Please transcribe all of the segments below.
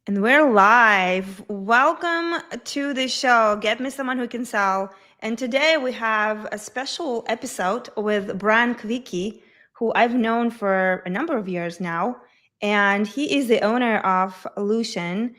And we're live. Welcome to the show, Get Me Someone Who Can Sell. And today we have a special episode with Brian Kavicky, who I've known for a number of years now. And he is the owner of Lushin.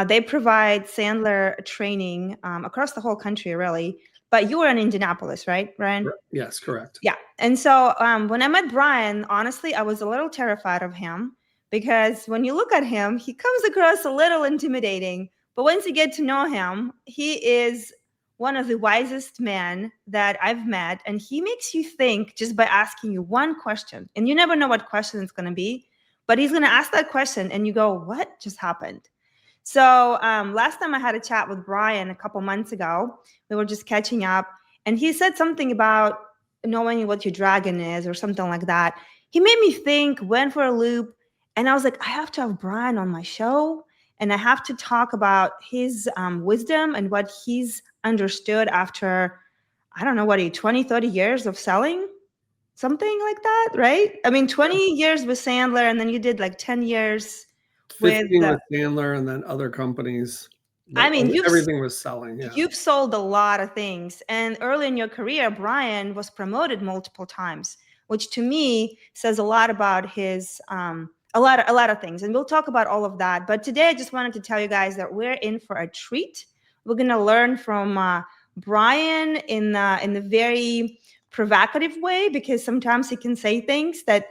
They provide Sandler training across the whole country, really. But you were in Indianapolis, right, Brian? Yes, correct. Yeah. And so when I met Brian, honestly, I was a little terrified of him because when you look at him, he comes across a little intimidating. But once you get to know him, he is one of the wisest men that I've met. And he makes you think just by asking you one question. And you never know what question it's going to be. But he's going to ask that question and you go, what just happened? So last time I had a chat with Brian a couple months ago, we were just catching up. And he said something about knowing what your dragon is or something like that. He made me think, went for a loop. And I was like, I have to have Brian on my show. And I have to talk about his wisdom and what he's understood after, I don't know, 20, 30 years of selling? Something like that, right? I mean, 20 years with Sandler, and then you did like 10 years with 15 with Sandler and then other companies. I But mean, everything was selling. Yeah. you've sold a lot of things. And early in your career, Brian was promoted multiple times, which to me says a lot about his a lot of things. And we'll talk about all of that. But today I just wanted to tell you guys that we're in for a treat. We're gonna learn from Brian in the very provocative way, because sometimes he can say things that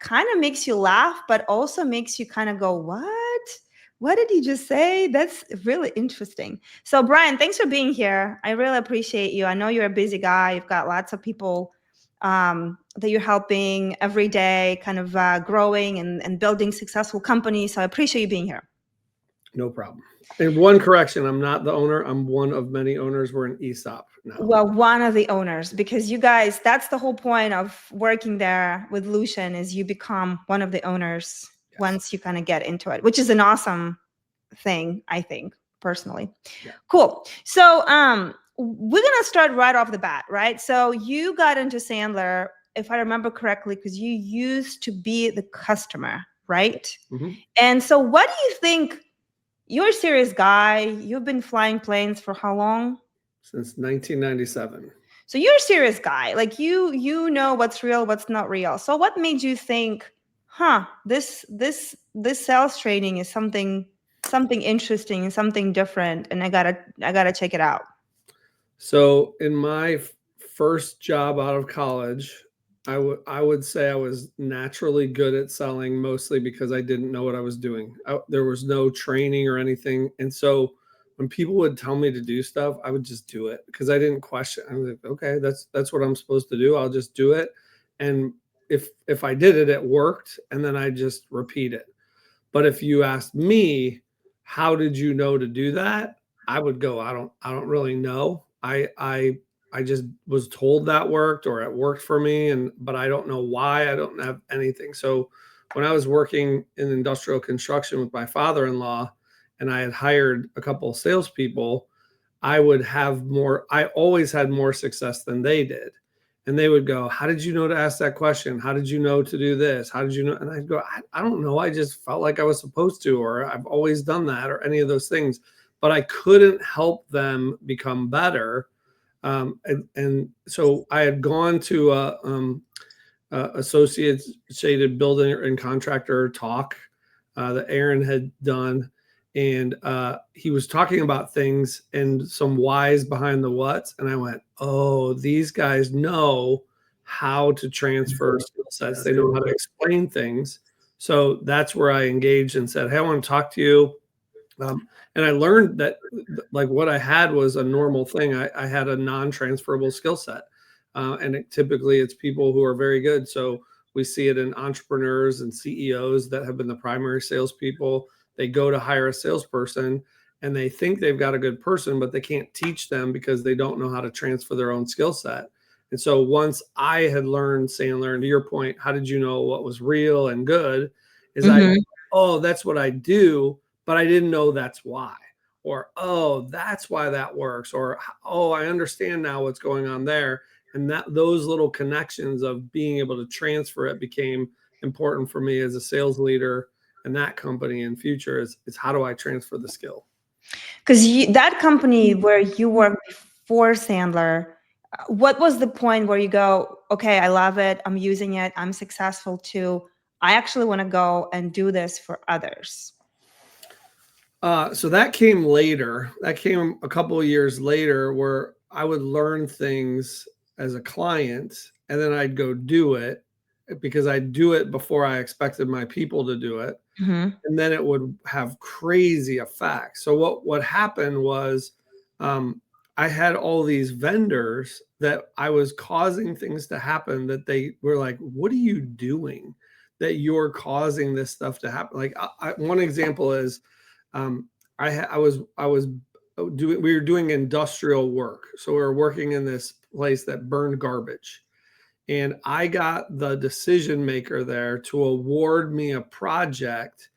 kind of makes you laugh, but also makes you kind of go, what did he just say? That's really interesting. So, Brian, thanks for being here. I really appreciate you. I know you're a busy guy. You've got lots of people that you're helping every day, kind of growing and building successful companies. So I appreciate you being here. No problem. And one correction, I'm not the owner. I'm one of many owners. We're an ESOP now. Well, one of the owners, because you guys, that's the whole point of working there with Lushin, is you become one of the owners once you kind of get into it, which is an awesome thing, I think, personally. Yeah. Cool. So we're gonna start right off the bat, right? So you got into Sandler, if I remember correctly, because you used to be the customer, right? Mm-hmm. And so what do you think? You're a serious guy. You've been flying planes for how long? Since 1997. So you're a serious guy. Like you know what's real, what's not real. So what made you think, this sales training is something interesting and something different, and I gotta check it out? So in my first job out of college, I would say I was naturally good at selling, mostly because I didn't know what I was doing. There was no training or anything. And so when people would tell me to do stuff, I would just do it because I didn't question. I was like, okay, that's what I'm supposed to do. I'll just do it. And if I did it, it worked. And then I just repeat it. But if you asked me, how did you know to do that? I would go, I don't really know. I just was told that worked, or it worked for me, but I don't know why. I don't have anything. So when I was working in industrial construction with my father-in-law, and I had hired a couple of salespeople, I always had more success than they did. And they would go, how did you know to ask that question? How did you know to do this? How did you know? And I'd go, I don't know. I just felt like I was supposed to, or I've always done that, or any of those things. But I couldn't help them become better. And so I had gone to Associated Building and Contractor talk that Aaron had done. And he was talking about things and some whys behind the whats. And I went, oh, these guys know how to transfer skill sets. They know how to explain things. So that's where I engaged and said, hey, I want to talk to you. And I learned that like what I had was a normal thing. I had a non-transferable skill set. And typically it's people who are very good. So we see it in entrepreneurs and CEOs that have been the primary salespeople. They go to hire a salesperson and they think they've got a good person, but they can't teach them because they don't know how to transfer their own skill set. And so once I had learned Sandler, and to your point, how did you know what was real and good? That's what I do, but I didn't know that's why. Or, oh, that's why that works. Or, oh, I understand now what's going on there. And those little connections of being able to transfer it became important for me as a sales leader in that company in future is how do I transfer the skill? Because that company where you worked before Sandler, what was the point where you go, okay, I love it, I'm using it, I'm successful too, I actually want to go and do this for others? So that came later. That came a couple of years later, where I would learn things as a client, and then I'd go do it because I'd do it before I expected my people to do it, Mm-hmm. and then it would have crazy effects. So what happened was, I had all these vendors that I was causing things to happen that they were like, "What are you doing? That you're causing this stuff to happen?" Like one example is, I was doing we were doing industrial work, so we were working in this place that burned garbage, and I got the decision maker there to award me a project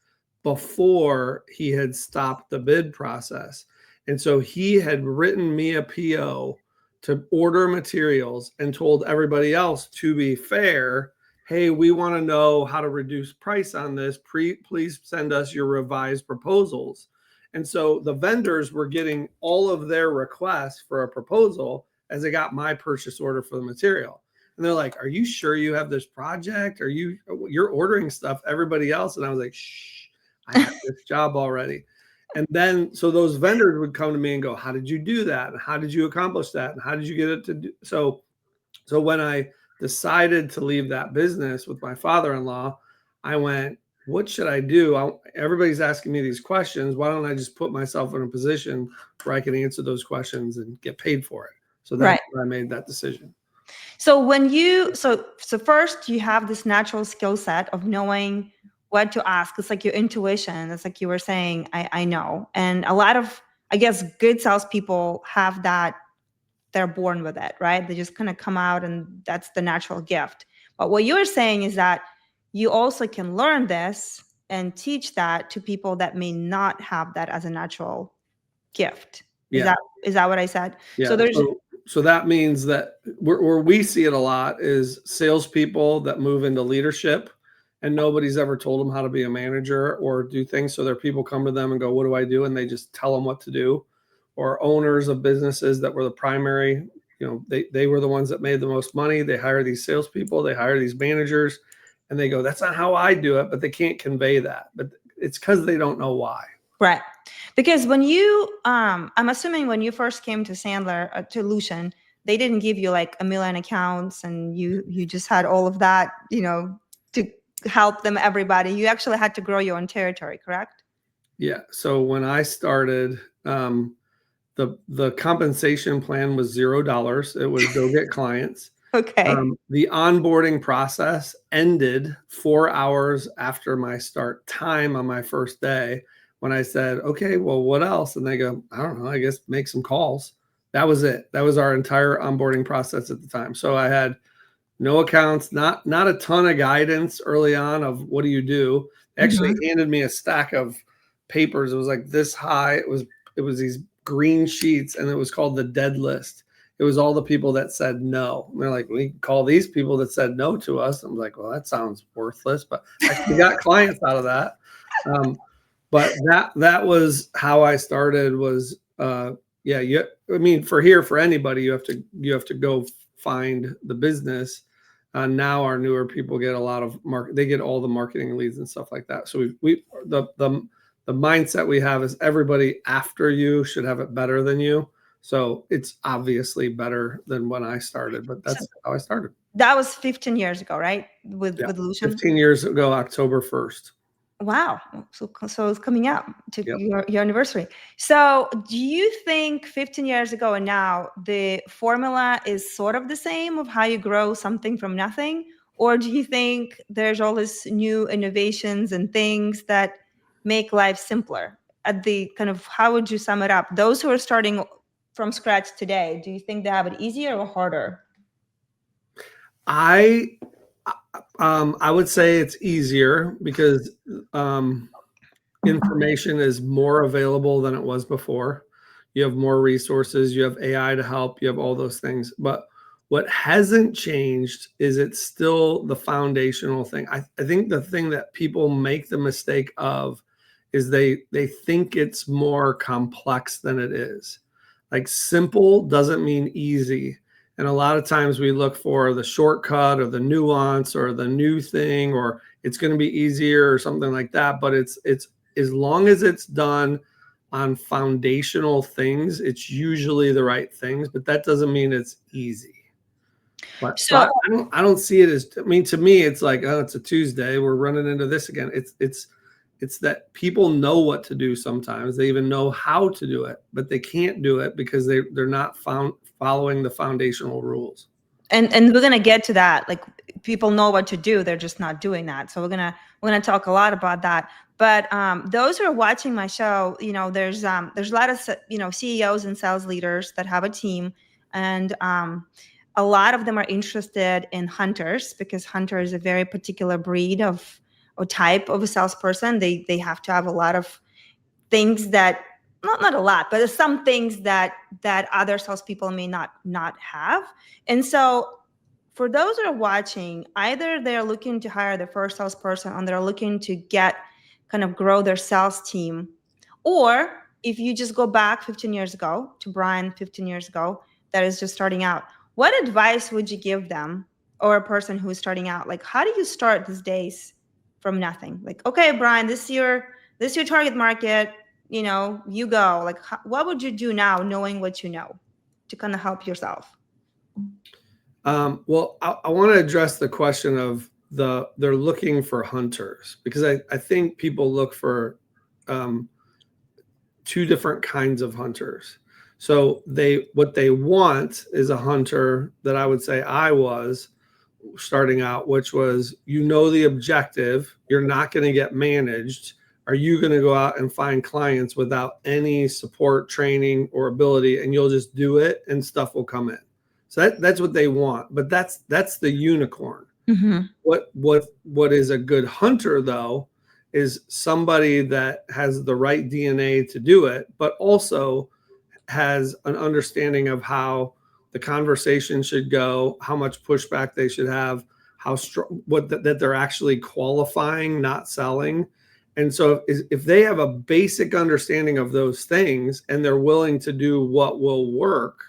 before he had stopped the bid process. And so he had written me a PO to order materials and told everybody else, to be fair, hey, we want to know how to reduce price on this. Please send us your revised proposals. And so the vendors were getting all of their requests for a proposal as they got my purchase order for the material. And they're like, "Are you sure you have this project? You're ordering stuff everybody else?" And I was like, "Shh, I have this job already." And then so those vendors would come to me and go, "How did you do that? And how did you accomplish that? And how did you get it to do?" So when I decided to leave that business with my father-in-law, I went, "What should I do? Everybody's asking me these questions. Why don't I just put myself in a position where I can answer those questions and get paid for it?" So that's Right. where I made that decision. So when you so first you have this natural skill set of knowing what to ask. It's like your intuition. It's like you were saying, I know. And a lot of, I guess, good salespeople have that. They're born with it, right? They just kind of come out and that's the natural gift. But what you're saying is that you also can learn this and teach that to people that may not have that as a natural gift. Is Yeah. that what I said? Yeah. So there's So that means that where we see it a lot is salespeople that move into leadership, and nobody's ever told them how to be a manager or do things. So their people come to them and go, "What do I do?" And they just tell them what to do. Or owners of businesses that were the primary, they were the ones that made the most money. They hire these salespeople, they hire these managers, and they go, "That's not how I do it," but they can't convey that. But it's because they don't know why. right. Because when you, I'm assuming when you first came to Sandler, to Lushin, they didn't give you like a million accounts and you just had all of that, to help them, everybody. You actually had to grow your own territory, correct? Yeah. So when I started, the compensation plan was $0. It was go get clients. Okay. The onboarding process ended 4 hours after my start time on my first day, when I said, "Okay, well, what else?" And they go, "I don't know, I guess make some calls." That was it. That was our entire onboarding process at the time. So I had no accounts, not a ton of guidance early on of what do you do. They actually handed me a stack of papers. It was like this high. It was these green sheets, and it was called the dead list. It was all the people that said no. And they're like, "We can call these people that said no to us." I'm like, "Well, that sounds worthless," but we got clients out of that. But that was how I started. Was yeah. I mean, for anybody, you have to go find the business. Now our newer people get a lot of they get all the marketing leads and stuff like that. So the mindset we have is everybody after you should have it better than you. So it's obviously better than when I started, but that's how I started. That was 15 years ago, right? Yeah. With Lushin? 15 years ago, October 1st. Wow. So it's coming up to Yep. your anniversary. So do you think 15 years ago and now the formula is sort of the same of how you grow something from nothing? Or do you think there's all this new innovations and things that make life simpler? At the kind of, how would you sum it up? Those who are starting from scratch today, do you think they have it easier or harder? I would say it's easier because information is more available than it was before. You have more resources, you have AI to help, you have all those things. But What hasn't changed is it's still the foundational thing. I think the thing that people make the mistake of is they think it's more complex than it is. Like simple doesn't mean easy. And a lot of times we look for the shortcut or the nuance or the new thing, or it's going to be easier or something like that. But it's as long as it's done on foundational things, it's usually the right things, but that doesn't mean it's easy. But so So I don't see it as, I mean, to me, it's like, oh, it's a Tuesday. We're running into this again. It's that people know what to do sometimes. They even know how to do it, but they can't do it because they're not following the foundational rules. and we're gonna get to that. Like people know what to do, they're just not doing that. So we're gonna talk a lot about that. But those who are watching my show, there's a lot of CEOs and sales leaders that have a team, and a lot of them are interested in hunters because hunter is a very particular breed of or type of a salesperson. They have to have a lot of things that not a lot, but there's some things that other salespeople may not have. And so for those that are watching, either they're looking to hire their first salesperson or they're looking to kind of grow their sales team. Or if you just go back 15 years ago to Brian 15 years ago, that is just starting out, what advice would you give them, or a person who is starting out? Like, how do you start these days from nothing? Like, okay, Brian, this is your target market, you go. Like, what would you do now knowing what you know to kind of help yourself? Well, I want to address the question of they're looking for hunters, because I think people look for two different kinds of hunters. So what they want is a hunter that I would say I was starting out, which was, the objective, you're not going to get managed. Are you going to go out and find clients without any support, training, or ability, and you'll just do it and stuff will come in? So that's what they want, but that's the unicorn. Mm-hmm. What is a good hunter, though, is somebody that has the right DNA to do it, but also has an understanding of how the conversation should go, how much pushback they should have, how strong, that they're actually qualifying, not selling. And so if they have a basic understanding of those things and they're willing to do what will work,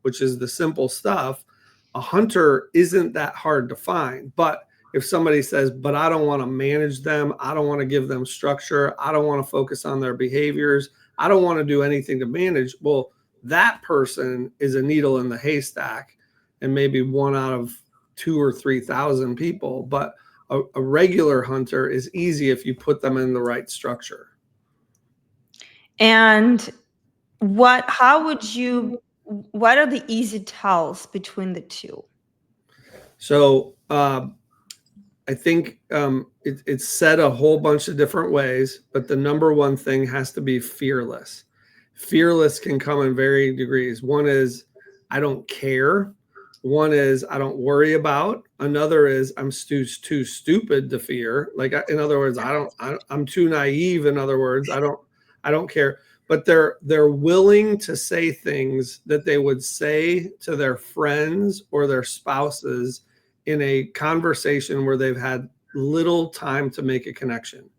which is the simple stuff, a hunter isn't that hard to find. But if somebody says, but I don't want to manage them, I don't want to give them structure, I don't want to focus on their behaviors, I don't want to do anything to manage, well, that person is a needle in the haystack and maybe one out of 2,000 or 3,000 people. But a regular hunter is easy if you put them in the right structure. And what are the easy tells between the two? So I think it's said a whole bunch of different ways, but the number one thing has to be fearless. Fearless can come in varying degrees. One is, I don't care. One is, I don't worry about. Another is, I'm too stupid to fear. Like, in other words, I'm too naive. In other words, I don't care. But they're willing to say things that they would say to their friends or their spouses in a conversation where they've had little time to make a connection.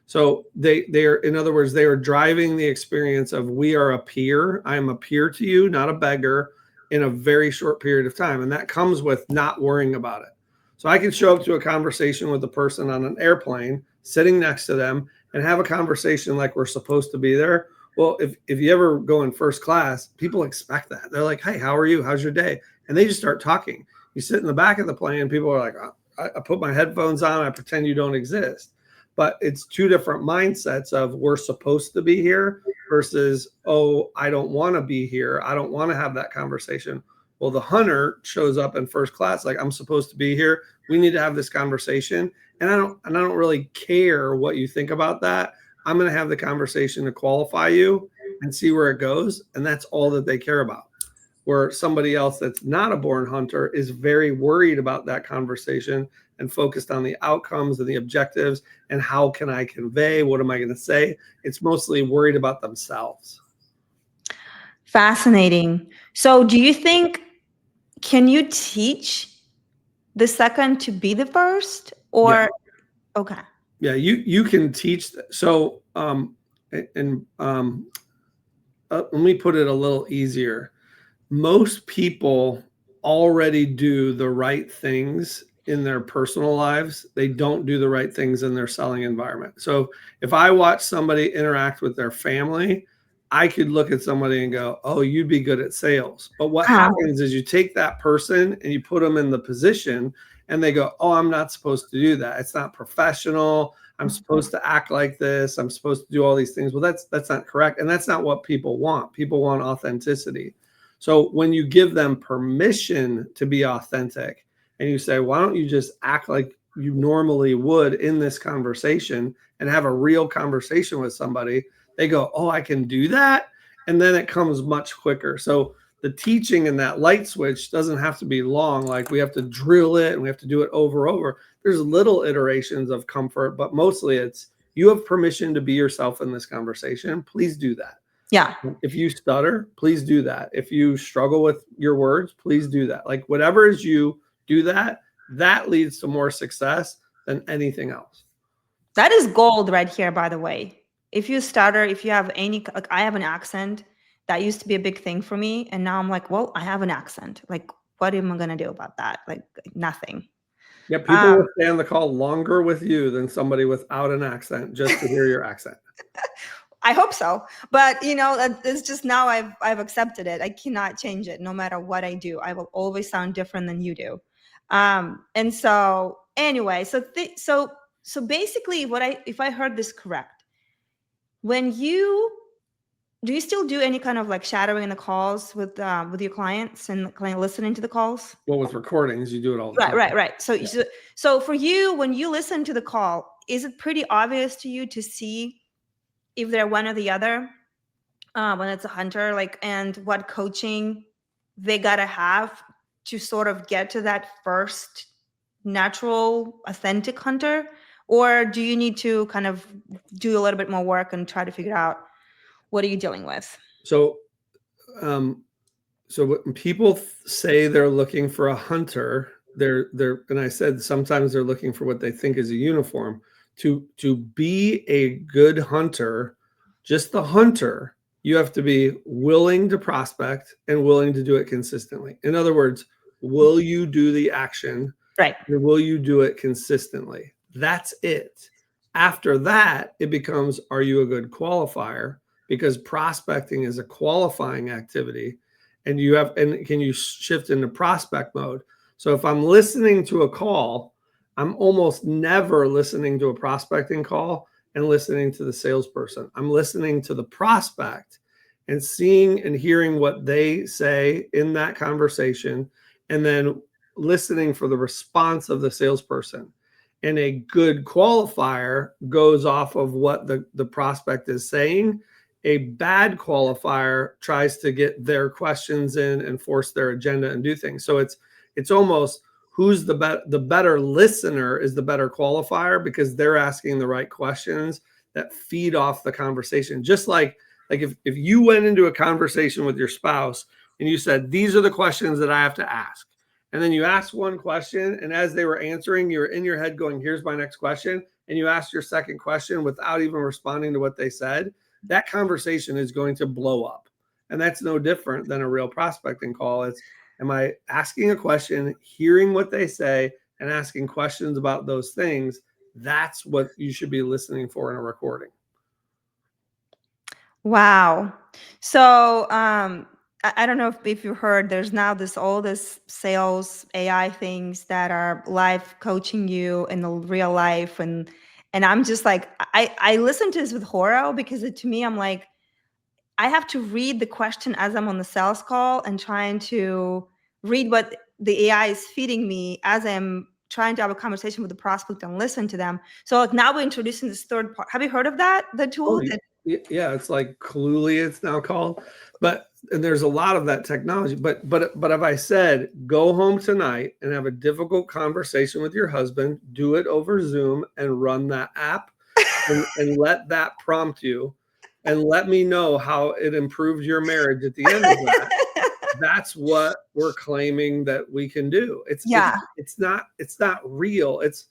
So they're, in other words, they are driving the experience of, we are a peer. I am a peer to you, not a beggar, in a very short period of time. And that comes with not worrying about it. So I can show up to a conversation with a person on an airplane, sitting next to them, and have a conversation like we're supposed to be there. Well, if you ever go in first class, people expect that. They're like, hey, how are you? How's your day? And they just start talking. You sit in the back of the plane, people are like, oh, I put my headphones on, I pretend you don't exist. But it's two different mindsets of, we're supposed to be here versus, oh, I don't want to be here. I don't want to have that conversation. Well, the hunter shows up in first class like, I'm supposed to be here. We need to have this conversation. And I don't really care what you think about that. I'm going to have the conversation to qualify you and see where it goes. And that's all that they care about. Where somebody else that's not a born hunter is very worried about that conversation and focused on the outcomes and the objectives and how can I convey, what am I going to say? It's mostly worried about themselves. Fascinating. So do you think can you teach the second to be the first, Yeah. or okay? Yeah, you can teach. So, let me put it a little easier. Most people already do the right things in their personal lives. They don't do the right things in their selling environment. So if I watch somebody interact with their family, I could look at somebody and go, oh, you'd be good at sales. But what happens is you take that person and you put them in the position and they go, oh, I'm not supposed to do that. It's not professional. I'm supposed to act like this. I'm supposed to do all these things. Well, that's not correct. And that's not what people want. People want authenticity. So when you give them permission to be authentic and you say, why don't you just act like you normally would in this conversation and have a real conversation with somebody, they go, oh, I can do that. And then it comes much quicker. So the teaching and that light switch doesn't have to be long. Like we have to drill it and we have to do it over. There's little iterations of comfort, but mostly it's you have permission to be yourself in this conversation. Please do that. Yeah. If you stutter, please do that. If you struggle with your words, please do that. Like whatever is you do that, that leads to more success than anything else. That is gold right here, by the way. If you stutter, if you have any, like I have an accent, that used to be a big thing for me. And now I'm like, well, I have an accent. Like, what am I going to do about that? Like, nothing. Yeah, people will stay on the call longer with you than somebody without an accent just to hear your accent. I hope so. But, it's just now I've accepted it. I cannot change it no matter what I do. I will always sound different than you do. And so anyway, so basically if I heard this correct, do you still do any kind of like shadowing in the calls with your clients and listening to the calls? Well, with recordings, you do it all the time. Right. So for you, when you listen to the call, is it pretty obvious to you to see if they're one or the other when it's a hunter, and what coaching they gotta have to sort of get to that first natural, authentic hunter? Or do you need to kind of do a little bit more work and try to figure out what are you dealing with? So when people say they're looking for a hunter, and I said sometimes they're looking for what they think is a uniform. To be a good hunter, just the hunter, you have to be willing to prospect and willing to do it consistently. In other words, will you do the action? Right. Or will you do it consistently? That's it. After that, it becomes, are you a good qualifier? Because prospecting is a qualifying activity, and can you shift into prospect mode? So if I'm listening to a call, I'm almost never listening to a prospecting call and listening to the salesperson. I'm listening to the prospect and seeing and hearing what they say in that conversation, and then listening for the response of the salesperson. And a good qualifier goes off of what the prospect is saying. A bad qualifier tries to get their questions in and force their agenda and do things. So it's almost who's the better listener is the better qualifier, because they're asking the right questions that feed off the conversation. Just like if you went into a conversation with your spouse and you said, these are the questions that I have to ask. And then you asked one question, and as they were answering, you're in your head going, here's my next question. And you asked your second question without even responding to what they said. That conversation is going to blow up. And that's no different than a real prospecting call. It's, am I asking a question, hearing what they say, and asking questions about those things? That's what you should be listening for in a recording. Wow. So I don't know if you heard, there's now all this sales AI things that are live coaching you in the real life. And I'm just like, I listen to this with horror, because to me, I'm like, I have to read the question as I'm on the sales call and trying to read what the AI is feeding me as I'm trying to have a conversation with the prospect and listen to them. So like now we're introducing this third part. Have you heard of that? The tool? Yeah, it's like Cluely, it's now called. And there's a lot of that technology. But if I said, go home tonight and have a difficult conversation with your husband, do it over Zoom and run that app and let that prompt you, and let me know how it improved your marriage at the end of that. That's what we're claiming that we can do. Yeah. It's not real. It's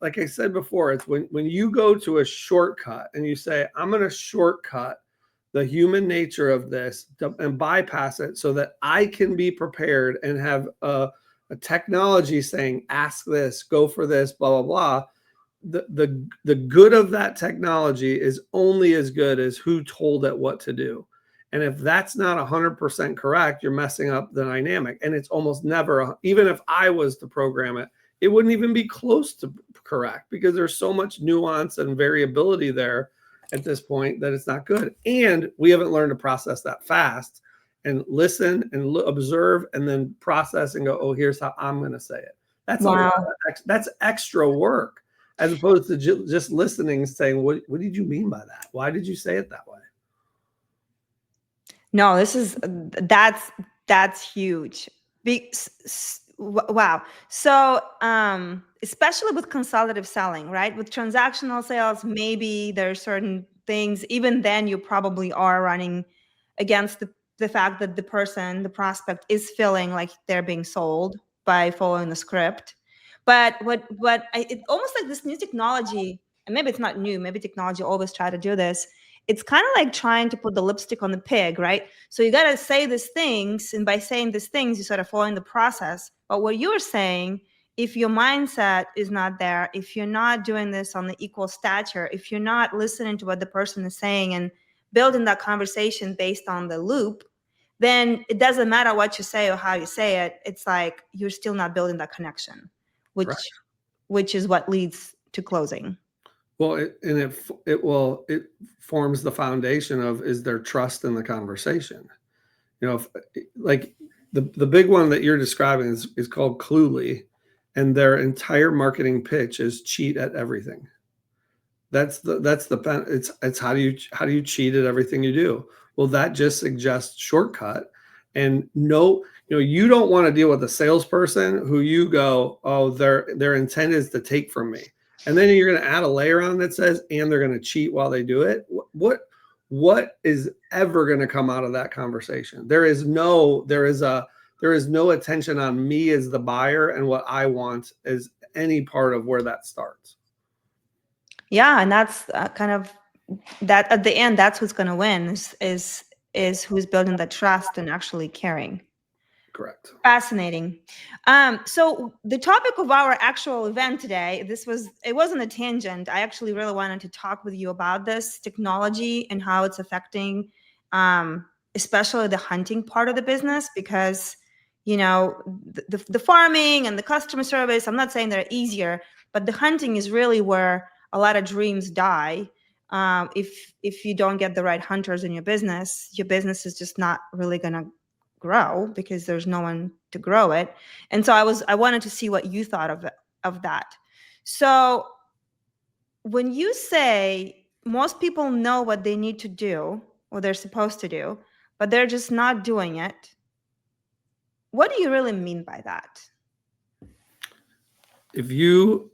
like I said before, it's when you go to a shortcut and you say, I'm going to shortcut the human nature of this and bypass it so that I can be prepared and have a technology saying, ask this, go for this, blah, blah, blah. The good of that technology is only as good as who told it what to do. And if that's not 100% correct, you're messing up the dynamic. And it's almost never, even if I was to program it, it wouldn't even be close to correct because there's so much nuance and variability there at this point that it's not good. And we haven't learned to process that fast and listen and observe and then process and go, oh, here's how I'm going to say it. That's that's extra work as opposed to just listening and saying, what did you mean by that? Why did you say it that way? No, that's huge. Wow. So, especially with consultative selling, right? With transactional sales, maybe there are certain things, even then you probably are running against the fact that the prospect is feeling like they're being sold by following the script. But it's almost like this new technology, and maybe it's not new, maybe technology always try to do this. It's kind of like trying to put the lipstick on the pig, right? So you got to say these things, and by saying these things, you're sort of following the process. But what you're saying, if your mindset is not there, if you're not doing this on the equal stature, if you're not listening to what the person is saying and building that conversation based on the loop, then it doesn't matter what you say or how you say it. It's like you're still not building that connection, which is what leads to closing. Well, it forms the foundation of, is there trust in the conversation? You know, like the big one that you're describing is called Cluely, and their entire marketing pitch is cheat at everything. It's how do you cheat at everything you do? Well, that just suggests shortcut. And no, you don't want to deal with a salesperson who you go, oh, their intent is to take from me. And then you're going to add a layer on that says, and they're going to cheat while they do it. What is ever going to come out of that conversation? There is no attention on me as the buyer and what I want as any part of where that starts. Yeah, and that's kind of that at the end. That's who's going to win is who's building the trust and actually caring. Correct. Fascinating. So the topic of our actual event today, it wasn't a tangent. I actually really wanted to talk with you about this technology and how it's affecting, especially the hunting part of the business, because, the farming and the customer service, I'm not saying they're easier, but the hunting is really where a lot of dreams die. If you don't get the right hunters in your business is just not really going to grow because there's no one to grow it. And so I wanted to see what you thought of that. So when you say most people know what they need to do or they're supposed to do, but they're just not doing it, what do you really mean by that? If you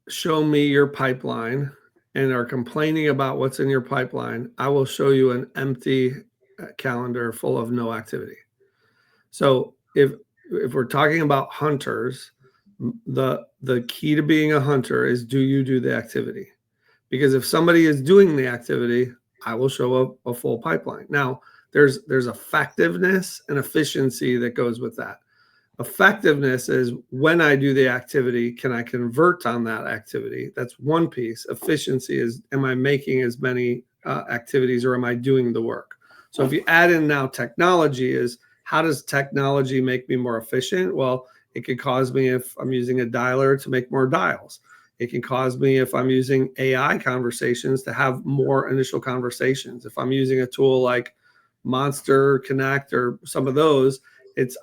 show me your pipeline and are complaining about what's in your pipeline, I will show you an empty calendar full of no activity. So if we're talking about hunters, the key to being a hunter is, do you do the activity? Because if somebody is doing the activity, I will show a full pipeline. Now, there's effectiveness and efficiency that goes with that. Effectiveness is when I do the activity, can I convert on that activity? That's one piece. Efficiency is, am I making as many activities or am I doing the work? So if you add in now technology, is how does technology make me more efficient? Well, it could cause me, if I'm using a dialer, to make more dials. It can cause me, if I'm using AI conversations, to have more initial conversations. If I'm using a tool like Monster Connect or some of those,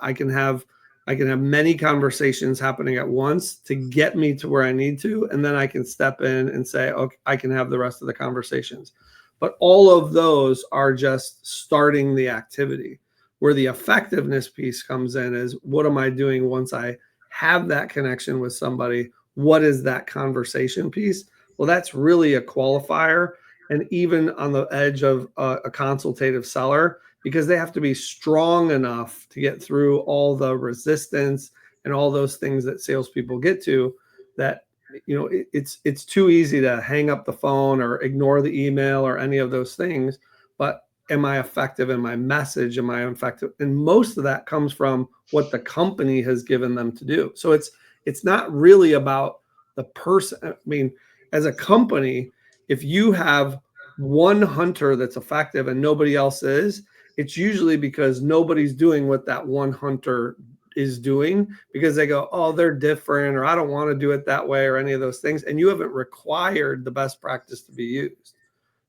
I can have many conversations happening at once to get me to where I need to. And then I can step in and say, okay, I can have the rest of the conversations. But all of those are just starting the activity. Where the effectiveness piece comes in is, what am I doing once I have that connection with somebody? What is that conversation piece? Well, that's really a qualifier. And even on the edge of a consultative seller, because they have to be strong enough to get through all the resistance and all those things that salespeople get to. That it's too easy to hang up the phone or ignore the email or any of those things. But am I effective in my message? Am I effective? And most of that comes from what the company has given them to do. So it's not really about the person. I mean, as a company, if you have one hunter that's effective and nobody else is, it's usually because nobody's doing what that one hunter is doing, because they go, oh, they're different, or I don't want to do it that way, or any of those things. And you haven't required the best practice to be used.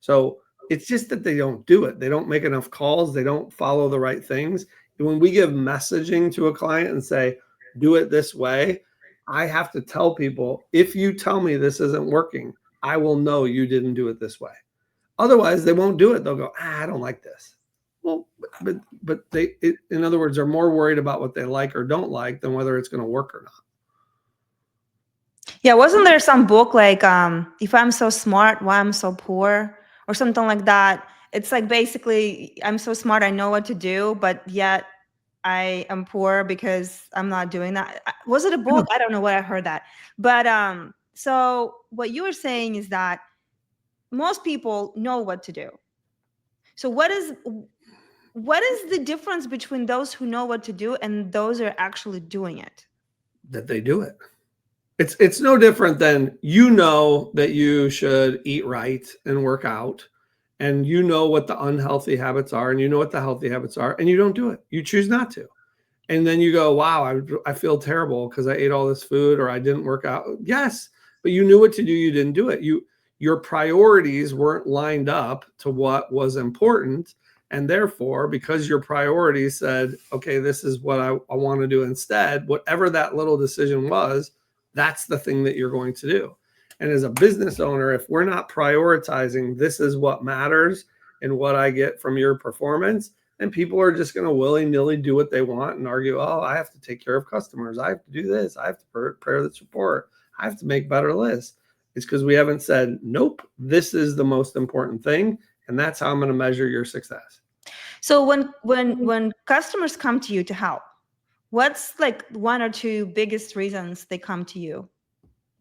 So it's just that they don't do it. They don't make enough calls. They don't follow the right things. And when we give messaging to a client and say, do it this way, I have to tell people, if you tell me this isn't working, I will know you didn't do it this way. Otherwise, they won't do it. They'll go, I don't like this. Well, but in other words, they're more worried about what they like or don't like than whether it's going to work or not. Yeah, wasn't there some book like if I'm so smart, why I'm so poor, or something like that? It's like basically I'm so smart, I know what to do, but yet I am poor because I'm not doing that. Was it a book? I don't know what I heard that. But so what you were saying is that most people know what to do. So what is the difference between those who know what to do and those who are actually doing it? That they do it. It's no different than, you know, that you should eat right and work out, and you know what the unhealthy habits are, and you know what the healthy habits are, and you don't do it. You choose not to. And then you go, wow, I feel terrible because I ate all this food or I didn't work out. Yes, but you knew what to do. You didn't do it. Your priorities weren't lined up to what was important. And therefore, because your priorities said, okay, this is what I want to do instead, whatever that little decision was, that's the thing that you're going to do. And as a business owner, if we're not prioritizing, this is what matters and what I get from your performance, and people are just going to willy-nilly do what they want and argue, oh, I have to take care of customers, I have to do this, I have to prepare this report, I have to make better lists. It's because we haven't said, nope, this is the most important thing, and that's how I'm going to measure your success. So when customers come to you to help, what's like one or two biggest reasons they come to you?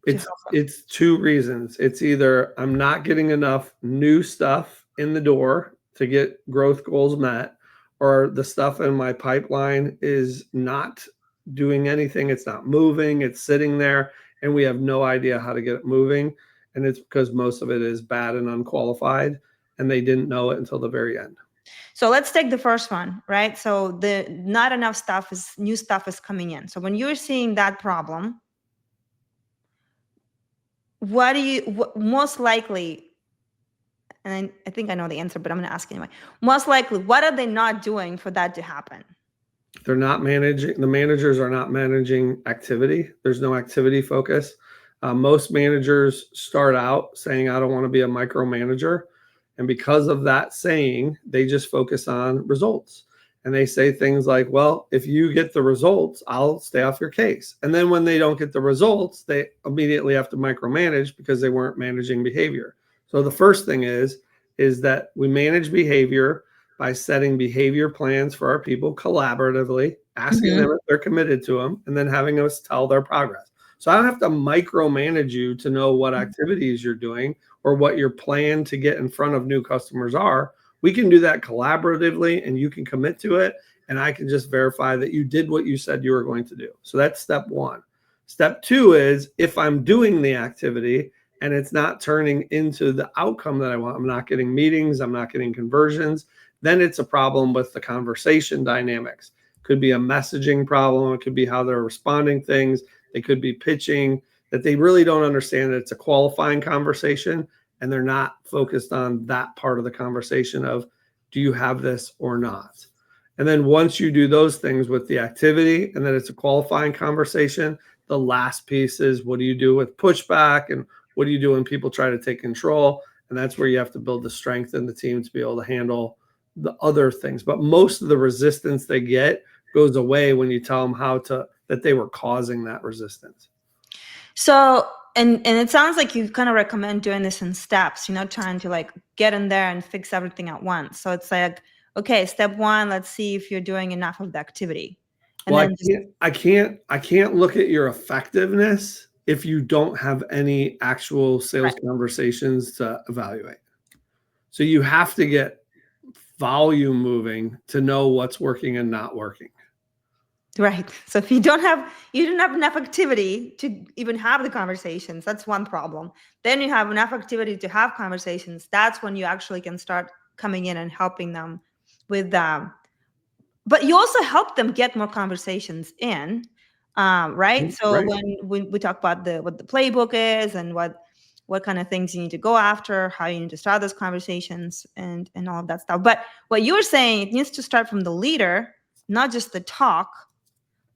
It's two reasons. It's either I'm not getting enough new stuff in the door to get growth goals met, or the stuff in my pipeline is not doing anything. It's not moving. It's sitting there, and we have no idea how to get it moving. And it's because most of it is bad and unqualified, and they didn't know it until the very end. So let's take the first one, right? So the not enough new stuff is coming in. So when you're seeing that problem, what most likely, and I think I know the answer, but I'm going to ask anyway. Most likely, what are they not doing for that to happen? They're not managing. The managers are not managing activity. There's no activity focus. Most managers start out saying, I don't want to be a micromanager. And because of that saying, they just focus on results. And they say things like, well, if you get the results, I'll stay off your case. And then when they don't get the results, they immediately have to micromanage because they weren't managing behavior. So the first thing is that we manage behavior by setting behavior plans for our people collaboratively, asking them if they're committed to them, and then having us tell their progress. So I don't have to micromanage you to know what activities you're doing or what your plan to get in front of new customers are. We can do that collaboratively, and you can commit to it, and I can just verify that you did what you said you were going to do. So that's step one. Step two is, if I'm doing the activity and it's not turning into the outcome that I want, I'm not getting meetings, I'm not getting conversions, then it's a problem with the conversation dynamics. Could be a messaging problem. It could be how they're responding things. They could be pitching that they really don't understand that it's a qualifying conversation, and they're not focused on that part of the conversation of, do you have this or not? And then once you do those things with the activity and then it's a qualifying conversation, the last piece is, what do you do with pushback, and what do you do when people try to take control? And that's where you have to build the strength in the team to be able to handle the other things. But most of the resistance they get goes away when you tell them that they were causing that resistance. So, and it sounds like you kind of recommend doing this in steps, you're not trying to like get in there and fix everything at once. So it's like, okay, step one, let's see if you're doing enough of the activity. And Well, then just, I can't look at your effectiveness if you don't have any actual sales right. conversations to evaluate. So you have to get volume moving to know what's working and not working. Right. So if you don't have enough activity to even have the conversations, that's one problem. Then you have enough activity to have conversations. That's when you actually can start coming in and helping them with but you also help them get more conversations in, right? So Right. when we talk about what the playbook is and what kind of things you need to go after, how you need to start those conversations, and all of that stuff. But what you were saying, it needs to start from the leader, not just the talk,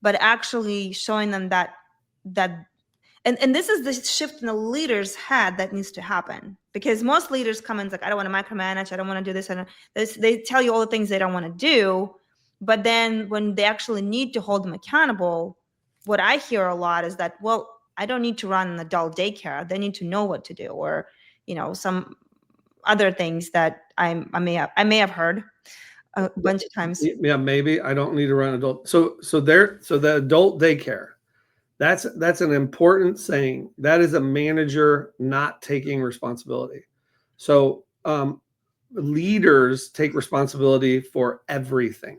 but actually showing them that and this is the shift in the leader's head that needs to happen, because most leaders come in like, I don't want to micromanage, I don't want to do this, and they tell you all the things they don't want to do. But then when they actually need to hold them accountable, what I hear a lot is that, well, I don't need to run an adult daycare, they need to know what to do, or some other things that I may have heard a bunch of times. Yeah, maybe I don't need to run adult. So the adult daycare. That's an important saying. That is a manager not taking responsibility. So leaders take responsibility for everything,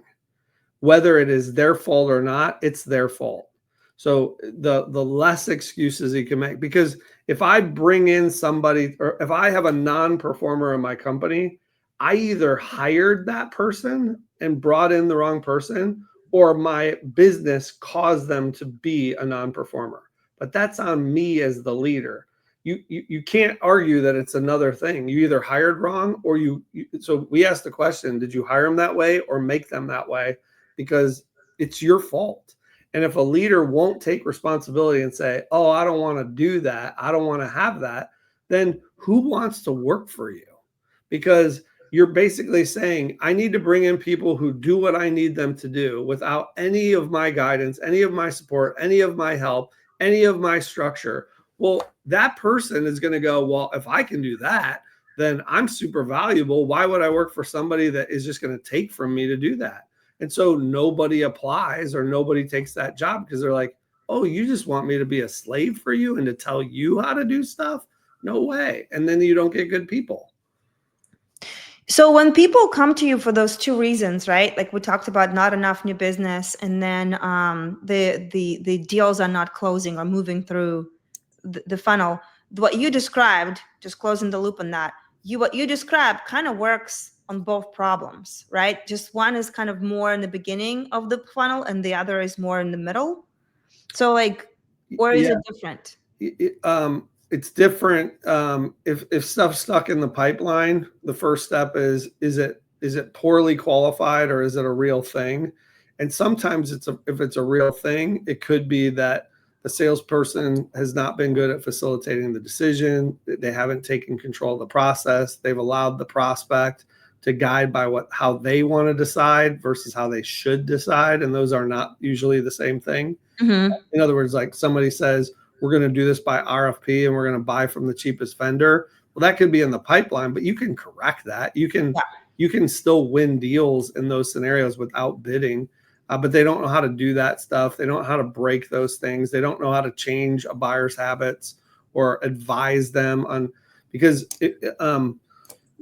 whether it is their fault or not. It's their fault. So the less excuses you can make, because if I bring in somebody, or if I have a non-performer in my company, I either hired that person and brought in the wrong person, or my business caused them to be a non-performer. But that's on me as the leader. You can't argue that it's another thing. You either hired wrong, or so we asked the question, did you hire them that way or make them that way? Because it's your fault. And if a leader won't take responsibility and say, oh, I don't want to do that, I don't want to have that, then who wants to work for you? Because you're basically saying, I need to bring in people who do what I need them to do without any of my guidance, any of my support, any of my help, any of my structure. Well, that person is going to go, well, if I can do that, then I'm super valuable. Why would I work for somebody that is just going to take from me to do that? And so nobody applies or nobody takes that job, because they're like, oh, you just want me to be a slave for you and to tell you how to do stuff? No way. And then you don't get good people. So when people come to you for those two reasons, right? Like we talked about, not enough new business, and then the deals are not closing or moving through the funnel. What you described, just closing the loop on that, what you described kind of works on both problems, right? Just one is kind of more in the beginning of the funnel, and the other is more in the middle. So like, or is Yeah. it different? It's different. If stuff's stuck in the pipeline, the first step is it poorly qualified, or is it a real thing? And sometimes if it's a real thing, it could be that the salesperson has not been good at facilitating the decision. They haven't taken control of the process. They've allowed the prospect to guide by how they want to decide versus how they should decide, and those are not usually the same thing. Mm-hmm. In other words, like somebody says, we're going to do this by RFP and we're going to buy from the cheapest vendor. Well, that could be in the pipeline, but you can correct that. You can still win deals in those scenarios without bidding. But they don't know how to do that stuff. They don't know how to break those things. They don't know how to change a buyer's habits or advise them on, because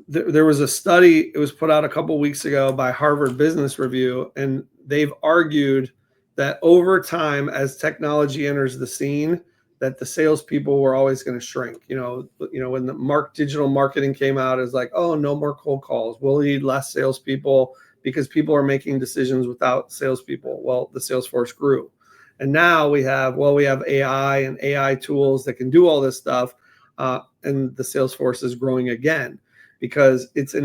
there was a study, it was put out a couple of weeks ago by Harvard Business Review, and they've argued that over time, as technology enters the scene, that the salespeople were always going to shrink. When the digital marketing came out, it's like, oh, no more cold calls. We'll need less salespeople because people are making decisions without salespeople. Well, the sales force grew, and now we have AI and AI tools that can do all this stuff, and the sales force is growing again, because it's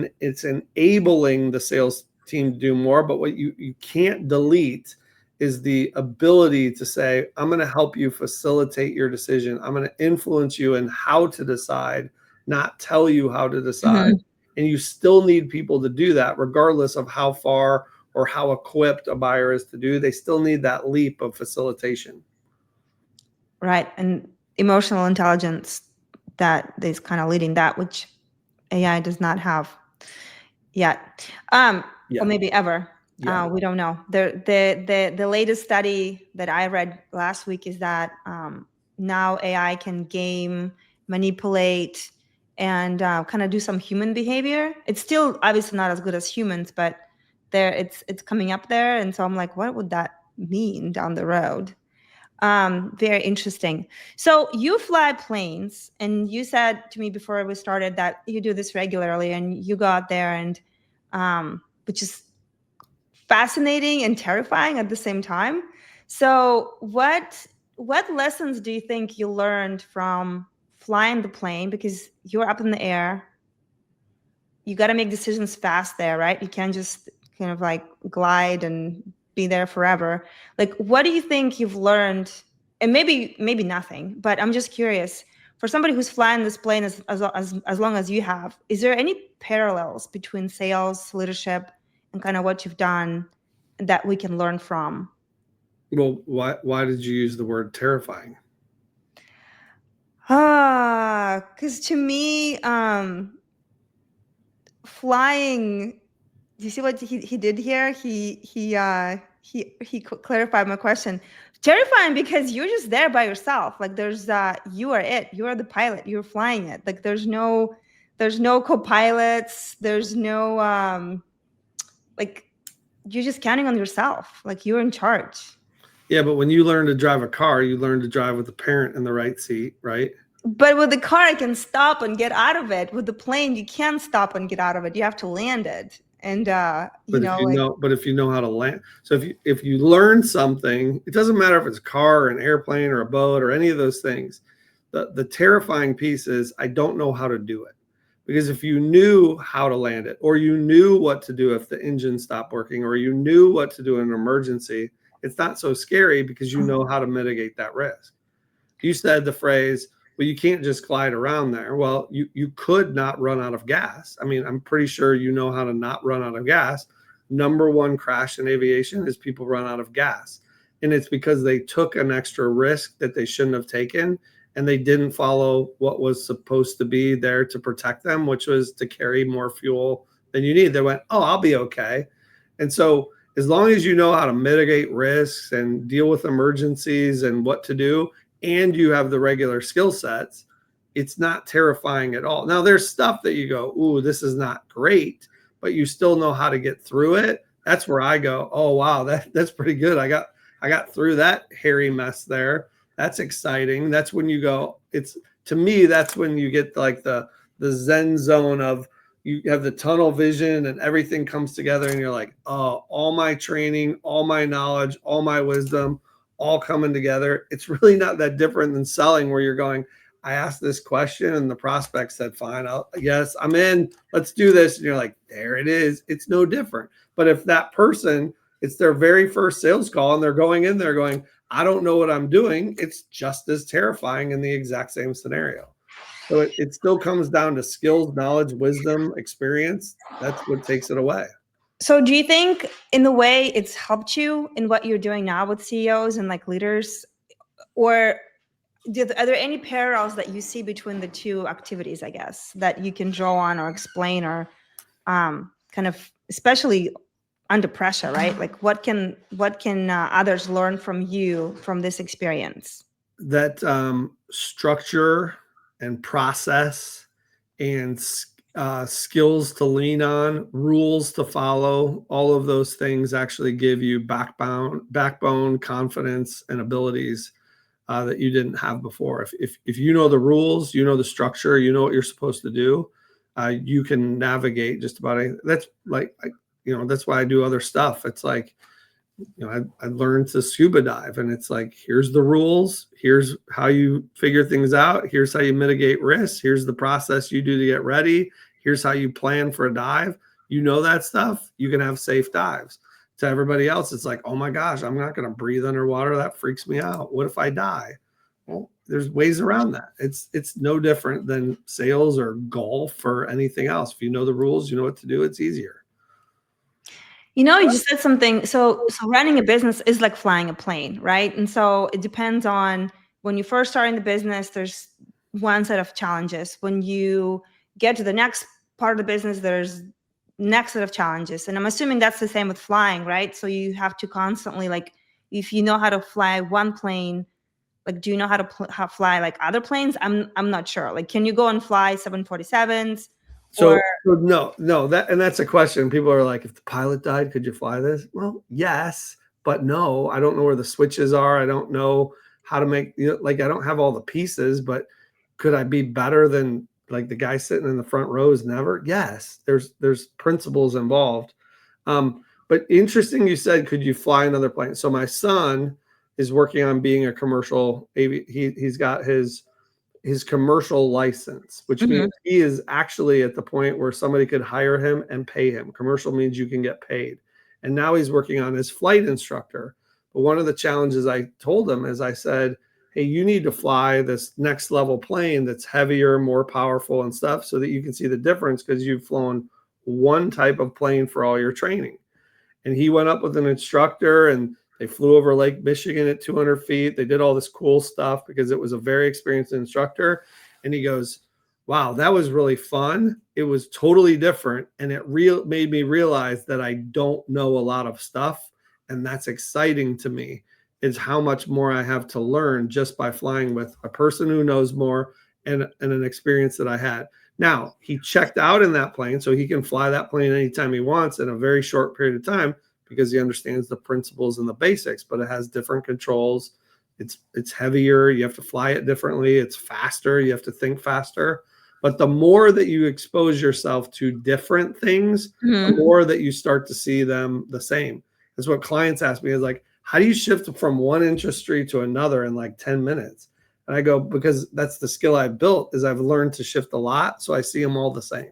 enabling the sales team to do more. But what you can't delete is the ability to say, I'm going to help you facilitate your decision. I'm going to influence you in how to decide, not tell you how to decide. Mm-hmm. And you still need people to do that, regardless of how far or how equipped a buyer is to do. They still need that leap of facilitation. Right. And emotional intelligence, that is kind of leading that, which AI does not have yet. or Yeah. maybe ever. Yeah. We don't know. The latest study that I read last week is that now AI can game, manipulate, and kind of do some human behavior. It's still obviously not as good as humans, but it's coming up there. And so I'm like, what would that mean down the road? Very interesting. So you fly planes, and you said to me before we started that you do this regularly, and you go out there, and which is fascinating and terrifying at the same time. So what lessons do you think you learned from flying the plane, because you're up in the air, you got to make decisions fast there, right? You can't just kind of like glide and be there forever. Like, what do you think you've learned? And maybe nothing, but I'm just curious, for somebody who's flying this plane as long as you have, is there any parallels between sales, leadership, and kind of what you've done that we can learn from? Well, why did you use the word terrifying? Because to me, flying, do you see what he did here? He clarified my question. Terrifying because you're just there by yourself. Like there's you are it. You are the pilot. You're flying it. Like there's no co-pilots. There's no like you're just counting on yourself. Like you're in charge. Yeah, but when you learn to drive a car, you learn to drive with the parent in the right seat, right? But with the car, I can stop and get out of it. With the plane, you can't stop and get out of it. You have to land it. And But if you know how to land, so if you learn something, it doesn't matter if it's a car or an airplane or a boat or any of those things. The terrifying piece is I don't know how to do it. Because if you knew how to land it, or you knew what to do if the engine stopped working, or you knew what to do in an emergency, it's not so scary because you know how to mitigate that risk. You said the phrase, well, you can't just glide around there. Well, you could not run out of gas. I mean, I'm pretty sure you know how to not run out of gas. Number one crash in aviation is people run out of gas. And it's because they took an extra risk that they shouldn't have taken, and they didn't follow what was supposed to be there to protect them, which was to carry more fuel than you need. They went, oh, I'll be okay. And so as long as you know how to mitigate risks and deal with emergencies and what to do, and you have the regular skill sets, it's not terrifying at all. Now there's stuff that you go, ooh, this is not great, but you still know how to get through it. That's where I go, oh wow, that's pretty good. I got through that hairy mess there. That's exciting. That's when you go, it's, to me, that's when you get like the Zen zone of, you have the tunnel vision and everything comes together and you're like, oh, all my training, all my knowledge, all my wisdom, all coming together. It's really not that different than selling, where you're going, I asked this question and the prospect said, fine, yes, I'm in, let's do this. And you're like, there it is. It's no different. But if that person, it's their very first sales call and they're going in there going, I don't know what I'm doing, it's just as terrifying in the exact same scenario. So it still comes down to skills, knowledge, wisdom, experience. That's what takes it away. so do you think in the way it's helped you in what you're doing now with CEOs and like leaders, or are there any parallels that you see between the two activities, I guess, that you can draw on or explain, or kind of, especially under pressure, right? Like what can others learn from you from this experience? That structure and process and skills to lean on, rules to follow, all of those things actually give you backbone, confidence, and abilities that you didn't have before. If you know the rules, you know the structure, you know what you're supposed to do, you can navigate just about anything. That's like, that's why I do other stuff. It's like, I learned to scuba dive, and it's like, here's the rules, here's how you figure things out, here's how you mitigate risks, here's the process you do to get ready, here's how you plan for a dive. You know that stuff, you can have safe dives. To everybody else, it's like, oh my gosh, I'm not going to breathe underwater, that freaks me out, what if I die? Well, there's ways around that. It's no different than sales or golf or anything else. If you know the rules, you know what to do, it's easier. You just said something. So running a business is like flying a plane, right? And so it depends on, when you first start in the business, there's one set of challenges. When you get to the next part of the business, there's next set of challenges. And I'm assuming that's the same with flying, right? So you have to constantly, like, if you know how to fly one plane, like, do you know how to fly like other planes? I'm not sure. Like, can you go and fly 747s or? So no, that's a question. People are like, if the pilot died, could you fly this? Well, yes, but no, I don't know where the switches are. I don't know how to make, like, I don't have all the pieces, but could I be better than like the guy sitting in the front row is never? Yes, there's principles involved. But interesting, you said, could you fly another plane? So my son is working on being a commercial he's got his commercial license, which means he is actually at the point where somebody could hire him and pay him. Commercial means you can get paid. And now he's working on his flight instructor. But one of the challenges I told him is I said, hey, you need to fly this next level plane that's heavier, more powerful and stuff so that you can see the difference, because you've flown one type of plane for all your training. And he went up with an instructor and they flew over Lake Michigan at 200 feet. They did all this cool stuff because it was a very experienced instructor. And he goes, wow, that was really fun. It was totally different. And it made me realize that I don't know a lot of stuff. And that's exciting to me, is how much more I have to learn just by flying with a person who knows more and an experience that I had. Now, he checked out in that plane, so he can fly that plane anytime he wants in a very short period of time because he understands the principles and the basics, but it has different controls. It's heavier. You have to fly it differently. It's faster. You have to think faster. But the more that you expose yourself to different things, the more that you start to see them the same. That's what clients ask me, is like, how do you shift from one industry to another in like 10 minutes? And I go, because that's the skill I've built, is I've learned to shift a lot. So I see them all the same.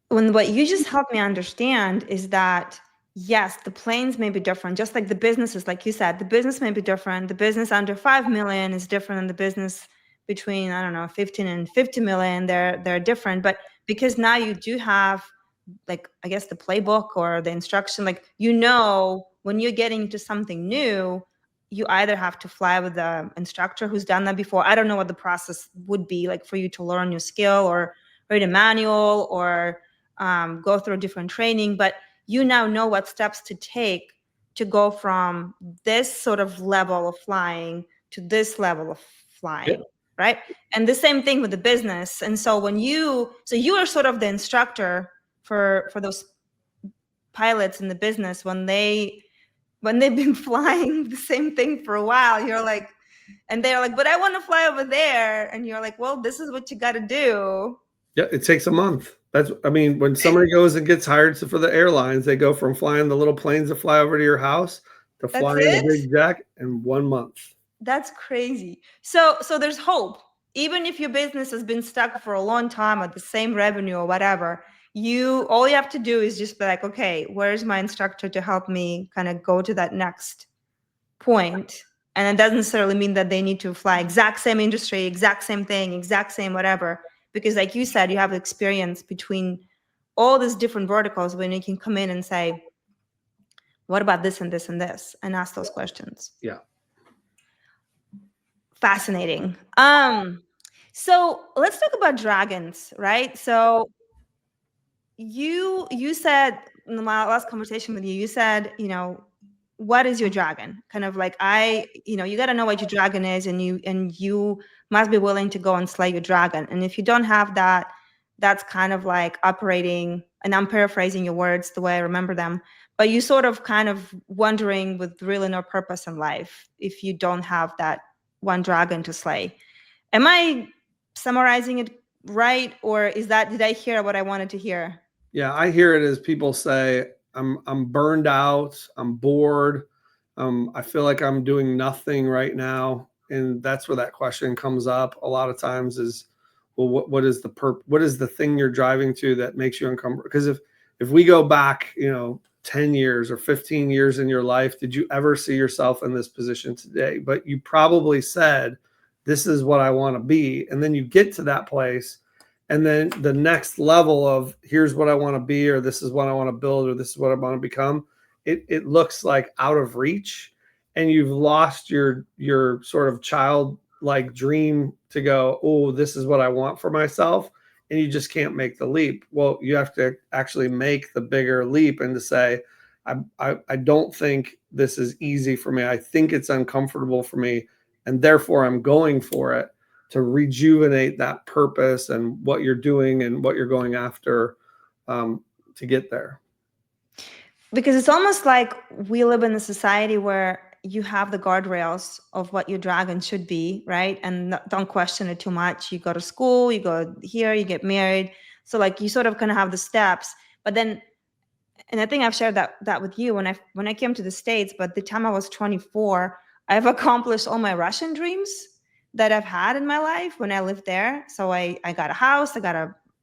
When what you just helped me understand is that, yes, the planes may be different, just like the businesses, like you said, the business may be different. The business under 5 million is different than the business between, I don't know, 15 and 50 million. They're different. But because now you do have, like, I guess the playbook or the instruction, like, when you're getting into something new, you either have to fly with the instructor who's done that before. I don't know what the process would be like for you to learn your skill, or read a manual, or go through different training, but you now know what steps to take to go from this sort of level of flying to this level of flying. Right? And the same thing with the business. And so you are sort of the instructor for those pilots in the business when they've been flying the same thing for a while. You're like, and they're like, but I want to fly over there. And you're like, well, this is what you got to do. Yeah, it takes a month. When somebody goes and gets hired for the airlines, they go from flying the little planes that fly over to your house to flying the big jet in 1 month. That's crazy. So there's hope. Even if your business has been stuck for a long time at the same revenue or whatever, all you have to do is just be like, okay, where's my instructor to help me kind of go to that next point? And it doesn't necessarily mean that they need to fly exact same industry, exact same thing, exact same whatever. Because like you said, you have experience between all these different verticals when you can come in and say, what about this and this and this? And ask those questions. Yeah. Fascinating. So let's talk about dragons, right? So you said in my last conversation with you, you said, what is your dragon? Kind of like, you got to know what your dragon is, and you must be willing to go and slay your dragon. And if you don't have that, that's kind of like operating, and I'm paraphrasing your words the way I remember them, but you sort of kind of wondering with really no purpose in life if you don't have that one dragon to slay. Am I summarizing it right? Or did I hear what I wanted to hear? Yeah, I hear it as people say, I'm burned out, I'm bored, I feel like I'm doing nothing right now. And that's where that question comes up a lot of times is, well, what is the thing you're driving to that makes you uncomfortable? Because if we go back, 10 years or 15 years in your life, did you ever see yourself in this position today? But you probably said, this is what I want to be. And then you get to that place. And then the next level of here's what I want to be, or this is what I want to build, or this is what I want to become. It looks like out of reach, and you've lost your sort of childlike dream to go, oh, this is what I want for myself. and you just can't make the leap. Well, you have to actually make the bigger leap and to say, I don't think this is easy for me. I think it's uncomfortable for me, and therefore I'm going for it, to rejuvenate that purpose and what you're doing and what you're going after, to get there. Because it's almost like we live in a society where you have the guardrails of what your dragon should be, right? And don't question it too much. You go to school, you go here, you get married. So like you sort of kind of have the steps, but then, and I think I've shared that with you when I came to the States, but the time I was 24, I've accomplished all my Russian dreams that I've had in my life when I lived there. So I got a house, I got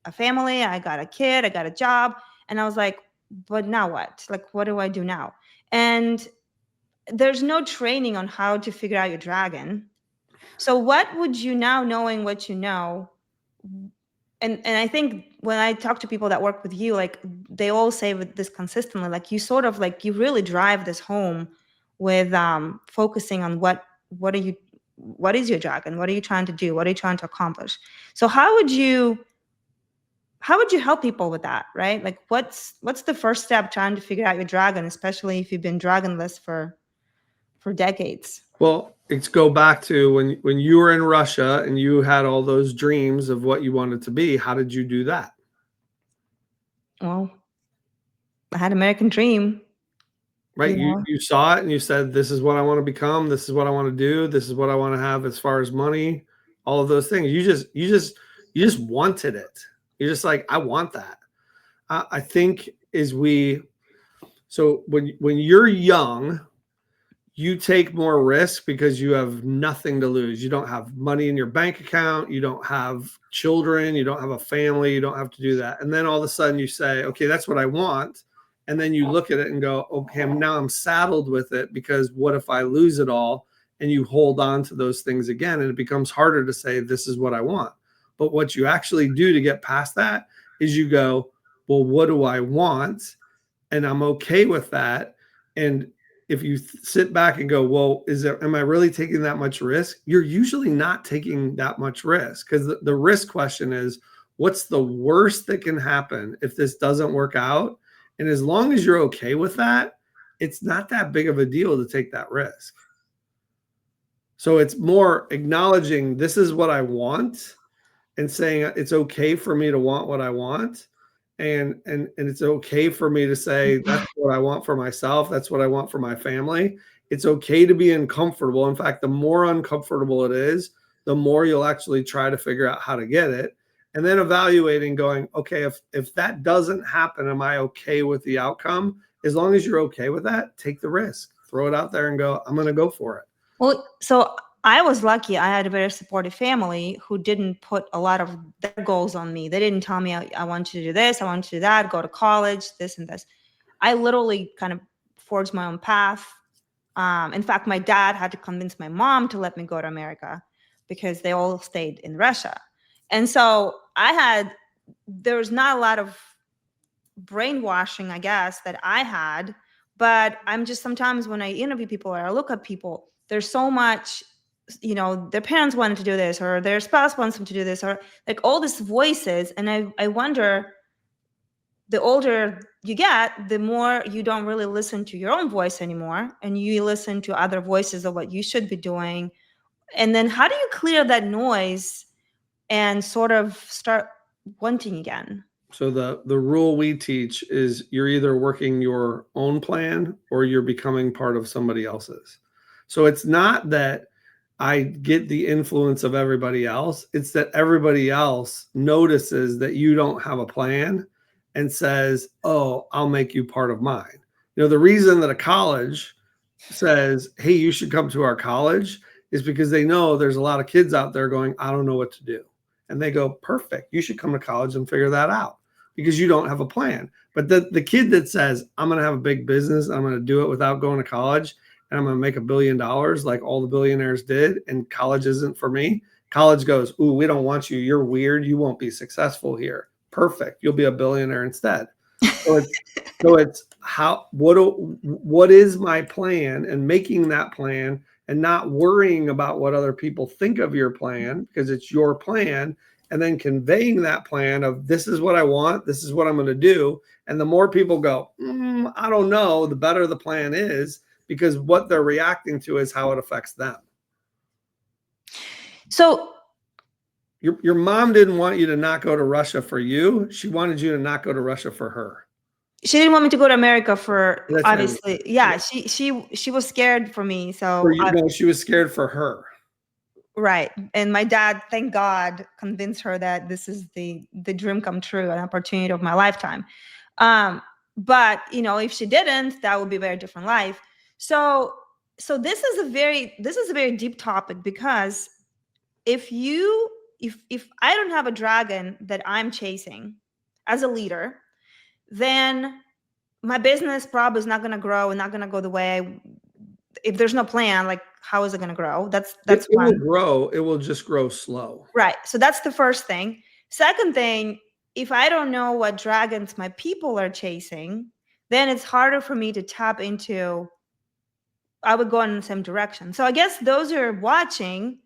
a family, I got a kid, I got a job. And I was like, but now what? Like, what do I do now? And there's no training on how to figure out your dragon. So what would you now, knowing what you know, and I think when I talk to people that work with you, like they all say with this consistently, like you sort of like you really drive this home with focusing on what is your dragon? What are you trying to do? What are you trying to accomplish? So how would you help people with that, right? Like what's the first step trying to figure out your dragon, especially if you've been dragonless for decades? Well, it's go back to when you were in Russia and you had all those dreams of what you wanted to be. How did you do that? Well, I had American Dream. Right. You saw it and you said, this is what I want to become. This is what I want to do. This is what I want to have as far as money, all of those things. You just wanted it. You're just like, I want that. I think so when you're young, you take more risk because you have nothing to lose. You don't have money in your bank account. You don't have children. You don't have a family. You don't have to do that. And then all of a sudden you say, okay, that's what I want. And then you look at it and go, okay, now I'm saddled with it, because what if I lose it all? And you hold on to those things again, and it becomes harder to say, this is what I want. But what you actually do to get past that is you go, well, what do I want? And I'm okay with that. And if you sit back and go, well, am I really taking that much risk? You're usually not taking that much risk, because the risk question is, what's the worst that can happen if this doesn't work out? And as long as you're okay with that, it's not that big of a deal to take that risk. So it's more acknowledging this is what I want and saying it's okay for me to want what I want. And it's okay for me to say that's what I want for myself. That's what I want for my family. It's okay to be uncomfortable. In fact, the more uncomfortable it is, the more you'll actually try to figure out how to get it. And then evaluating, going, okay, if that doesn't happen, am I okay with the outcome? As long as you're okay with that, take the risk, throw it out there and go, I'm going to go for it. Well, so I was lucky. I had a very supportive family who didn't put a lot of their goals on me. They didn't tell me, I want you to do this, I want you to do that, go to college, this and this. I literally kind of forged my own path. In fact, my dad had to convince my mom to let me go to America because they all stayed in Russia. And so there was not a lot of brainwashing, I guess, that I had. But I'm just, sometimes when I interview people or I look at people, there's so much, their parents wanted to do this, or their spouse wants them to do this, or like all these voices. And I wonder, the older you get, the more you don't really listen to your own voice anymore, and you listen to other voices of what you should be doing. And then how do you clear that noise and sort of start wanting again? So the rule we teach is you're either working your own plan or you're becoming part of somebody else's. So it's not that I get the influence of everybody else. It's that everybody else notices that you don't have a plan and says, oh, I'll make you part of mine. The reason that a college says, hey, you should come to our college is because they know there's a lot of kids out there going, I don't know what to do. And they go, perfect, you should come to college and figure that out, because you don't have a plan. But the kid that says, I'm going to have a big business, I'm going to do it without going to college, and I'm going to make $1 billion like all the billionaires did, and college isn't for me. College goes, ooh, we don't want you. You're weird. You won't be successful here. Perfect. You'll be a billionaire instead. So it's what is my plan, and making that plan and not worrying about what other people think of your plan, because it's your plan. and then conveying that plan of this is what I want, this is what I'm going to do. And the more people go, I don't know, the better the plan is, because what they're reacting to is how it affects them. So your mom didn't want you to not go to Russia for you. She wanted you to not go to Russia for her. she didn't want me to go to America for, That's obviously. Yeah, she was scared for me. So for you, no, she was scared for her. right. And my dad, thank God, convinced her that this is the dream come true, an opportunity of my lifetime. But if she didn't, that would be a very different life. So this is a very deep topic, because if I don't have a dragon that I'm chasing as a leader, then my business probably is not going to grow and not going to go the way if there's no plan, like how is it going to grow? That's it one. Will grow. It will just grow slow. Right. So that's the first thing. Second thing, if I don't know what dragons my people are chasing, then it's harder for me to tap into. I would go in the same direction. So I guess those who are watching,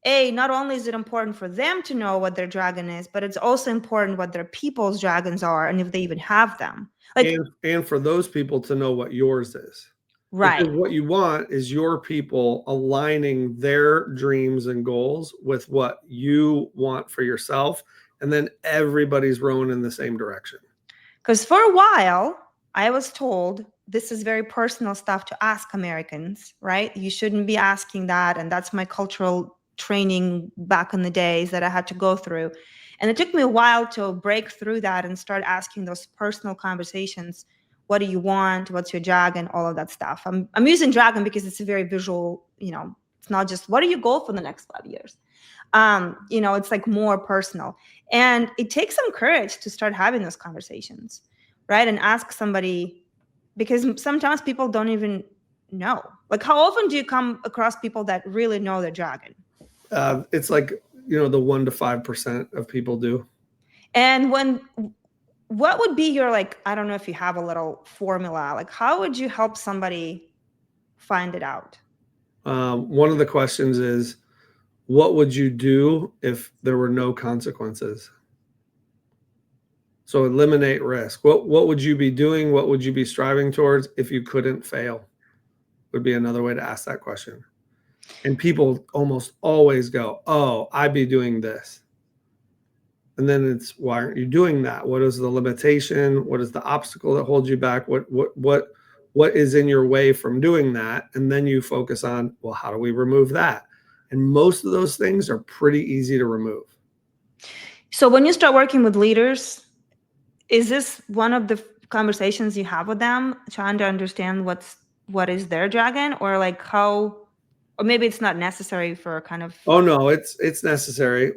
not only is it important for them to know what their dragon is, but it's also important what their people's dragons are, and if they even have them. And for those people to know what yours is. Right. Because what you want is your people aligning their dreams and goals with what you want for yourself. And then everybody's rowing in the same direction. Because for a while, I was told this is very personal stuff to ask Americans, right? You shouldn't be asking that. And that's my cultural training back in the days that I had to go through. And it took me a while to break through that and start asking those personal conversations. What do you want? What's your dragon? All of that stuff. I'm using dragon because it's a very visual, it's not just what do you goal for the next 5 years? It's like more personal. And it takes some courage to start having those conversations, right? And ask somebody, because sometimes people don't even know. Like, how often do you come across people that really know their dragon? It's like, the 1 to 5% of people do. And what would be your, like, I don't know if you have a little formula, like how would you help somebody find it out? One of the questions is, what would you do if there were no consequences? So eliminate risk. What would you be doing? What would you be striving towards if you couldn't fail? Would be another way to ask that question. And people almost always go, oh, I'd be doing this. And then it's, why aren't you doing that? What is the limitation? What is the obstacle that holds you back? What is in your way from doing that? And then you focus on, well, how do we remove that? And most of those things are pretty easy to remove. So when you start working with leaders, is this one of the conversations you have with them, trying to understand what is their dragon, or like how, or maybe it's not necessary for kind of. Oh no, it's necessary.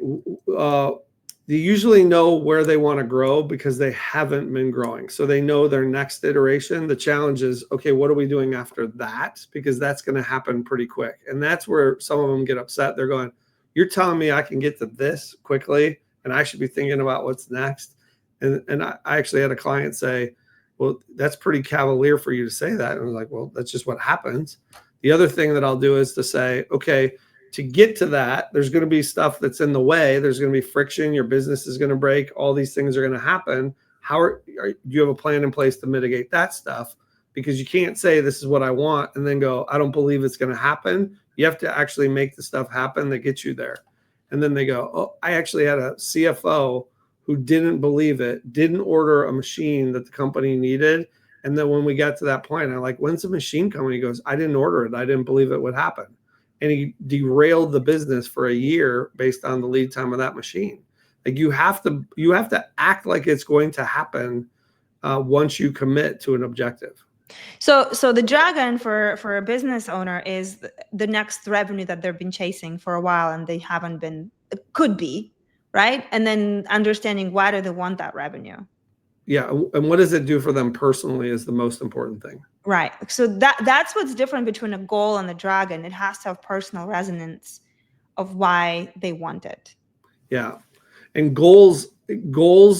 They usually know where they want to grow because they haven't been growing. So they know their next iteration. The challenge is, okay, what are we doing after that? Because that's going to happen pretty quick. And that's where some of them get upset. They're going, you're telling me I can get to this quickly and I should be thinking about what's next. And I actually had a client say, well, that's pretty cavalier for you to say that. And I was like, well, that's just what happens. The other thing that I'll do is to say, okay, to get to that, there's going to be stuff that's in the way. There's going to be friction. Your business is going to break. All these things are going to happen. Do you have a plan in place to mitigate that stuff? Because you can't say this is what I want and then go, I don't believe it's going to happen. You have to actually make the stuff happen that gets you there. And then they go, oh, I actually had a CFO who didn't believe it, didn't order a machine that the company needed. And then when we got to that point, I'm like, when's the machine coming? He goes, I didn't order it. I didn't believe it would happen. And he derailed the business for a year based on the lead time of that machine. Like you have to act like it's going to happen once you commit to an objective. So the dragon for a business owner is the next revenue that they've been chasing for a while and they haven't been, could be, right? And then understanding why do they want that revenue. Yeah, and what does it do for them personally is the most important thing. Right. So that's what's different between a goal and a dragon. It has to have personal resonance of why they want it. Yeah, and goals is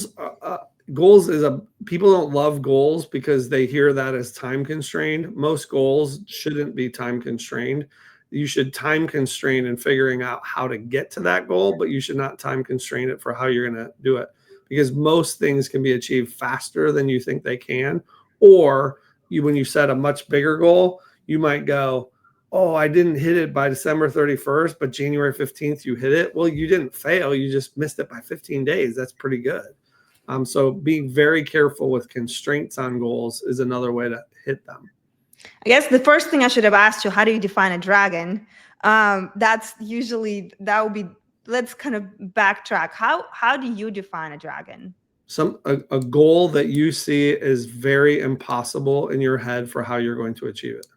people don't love goals because they hear that as time constrained. Most goals shouldn't be time constrained. You should time constrain in figuring out how to get to that goal, but you should not time constrain it for how you're going to do it, because most things can be achieved faster than you think they can. Or when you set a much bigger goal, you might go, oh, I didn't hit it by December 31st, but January 15th, you hit it. Well, you didn't fail. You just missed it by 15 days. That's pretty good. So being very careful with constraints on goals is another way to hit them. I guess the first thing I should have asked you, how do you define a dragon? That would be, let's kind of backtrack. How do you define a dragon? A goal that you see is very impossible in your head for how you're going to achieve it.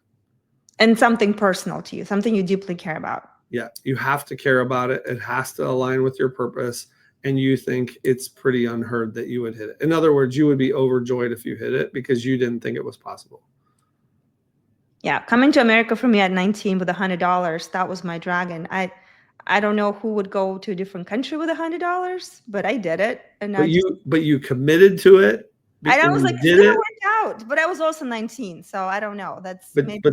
And something personal to you, something you deeply care about. Yeah, you have to care about it. It has to align with your purpose. And you think it's pretty unheard that you would hit it. In other words, you would be overjoyed if you hit it because you didn't think it was possible. Yeah, coming to America for me at 19 with $100, that was my dragon. I don't know who would go to a different country with $100, but I did it. And but you committed to it. I was like, it's gonna work out. But I was also 19, so I don't know. But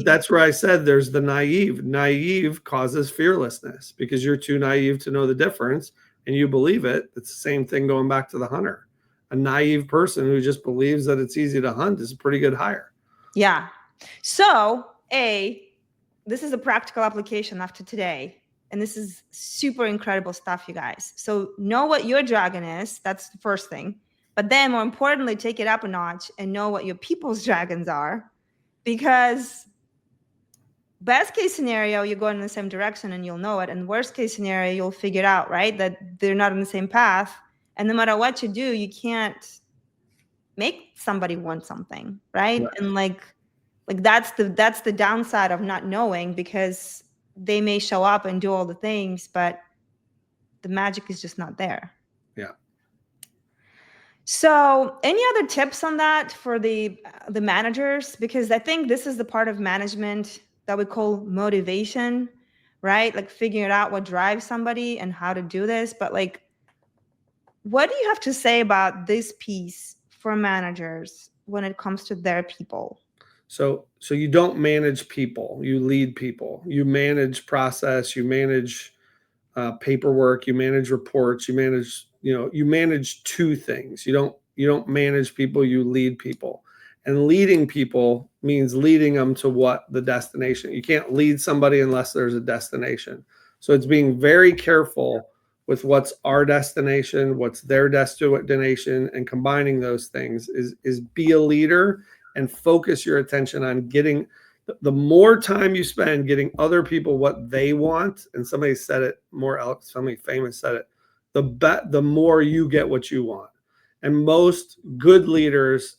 that's where I said there's the naive. Naive causes fearlessness because you're too naive to know the difference, and you believe it. It's the same thing going back to the hunter. A naive person who just believes that it's easy to hunt is a pretty good hire. Yeah. So, this is a practical application after today. And this is super incredible stuff, you guys. So know what your dragon is. That's the first thing. But then more importantly, take it up a notch and know what your people's dragons are. Because best case scenario, you're going in the same direction and you'll know it. And worst case scenario, you'll figure it out, right? That they're not on the same path. And no matter what you do, you can't make somebody want something, right? And like that's the downside of not knowing, because they may show up and do all the things, but the magic is just not there. Yeah. So any other tips on that for the managers? Because I think this is the part of management that we call motivation, right? Like figuring out what drives somebody and how to do this. But like, what do you have to say about this piece for managers when it comes to their people? So you don't manage people, you lead people. You manage process, you manage paperwork, you manage reports, you manage two things. You don't manage people, you lead people. And leading people means leading them to what the destination. You can't lead somebody unless there's a destination. So it's being very careful with what's our destination, what's their destination, and combining those things is be a leader and focus your attention on getting the more time you spend getting other people what they want. And somebody said it somebody famous said it, the more you get what you want. And most good leaders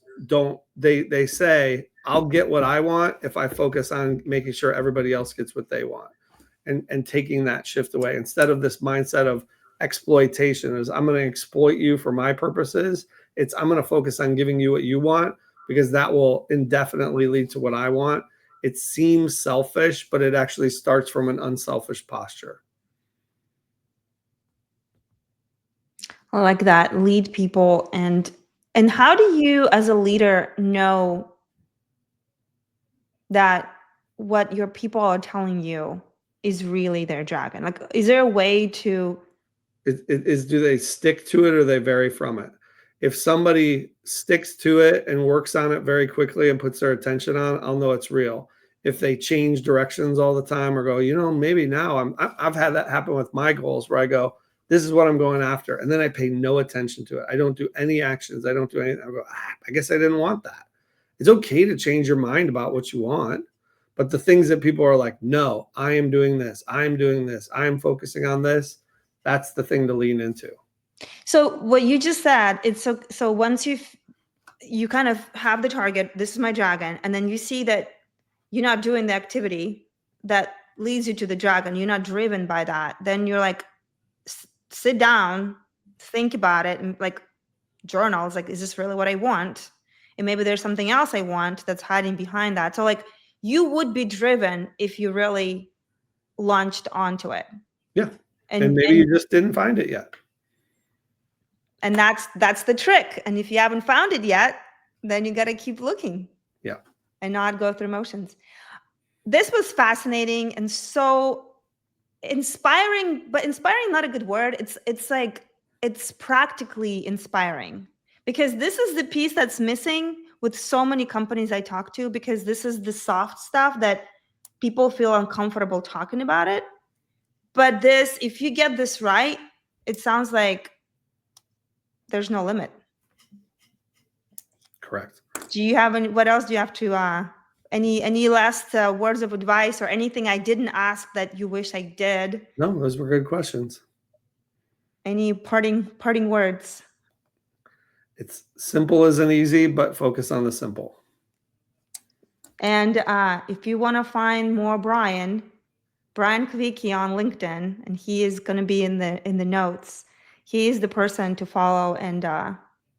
they say, I'll get what I want if I focus on making sure everybody else gets what they want, and taking that shift away instead of this mindset of exploitation is I'm going to exploit you for my purposes. It's I'm going to focus on giving you what you want, because that will indefinitely lead to what I want. It seems selfish, but it actually starts from an unselfish posture. I like that. Lead people. And how do you as a leader know that what your people are telling you is really their dragon? Like, is there a way to... Do they stick to it or they vary from it? If somebody sticks to it and works on it very quickly and puts their attention on it, I'll know it's real. If they change directions all the time or go, maybe now I've had that happen with my goals where I go, this is what I'm going after. And then I pay no attention to it. I don't do any actions. I don't do anything. I go, I guess I didn't want that. It's okay to change your mind about what you want. But the things that people are like, no, I am doing this. I'm doing this. I'm focusing on this. That's the thing to lean into. So what you just said, it's so once you kind of have the target, this is my dragon, and then you see that you're not doing the activity that leads you to the dragon, you're not driven by that, then you're like, sit down, think about it, and like journals, like, is this really what I want? And maybe there's something else I want that's hiding behind that. So like, you would be driven if you really launched onto it. Yeah. And maybe you just didn't find it yet. And that's the trick. And if you haven't found it yet, then you got to keep looking. Yeah. And not go through motions. this was fascinating and so inspiring, but inspiring not a good word. It's like it's practically inspiring, because this is the piece that's missing with so many companies I talk to, because this is the soft stuff that people feel uncomfortable talking about it. But this, if you get this right, it sounds like there's no limit. Correct. Do you have any, what else do you have to, any last words of advice or anything I didn't ask that you wish I did? No, those were good questions. Any parting words? It's simple isn't easy, but focus on the simple. And if you want to find more Brian Kavicky on LinkedIn, and he is going to be in the notes. He is the person to follow. And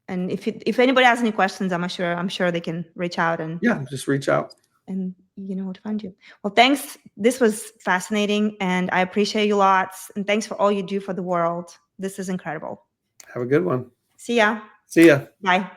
if anybody has any questions, I'm sure they can reach out and just reach out. And you know where to find you. Well, thanks. This was fascinating, and I appreciate you lots. And thanks for all you do for the world. This is incredible. Have a good one. See ya. See ya. Bye.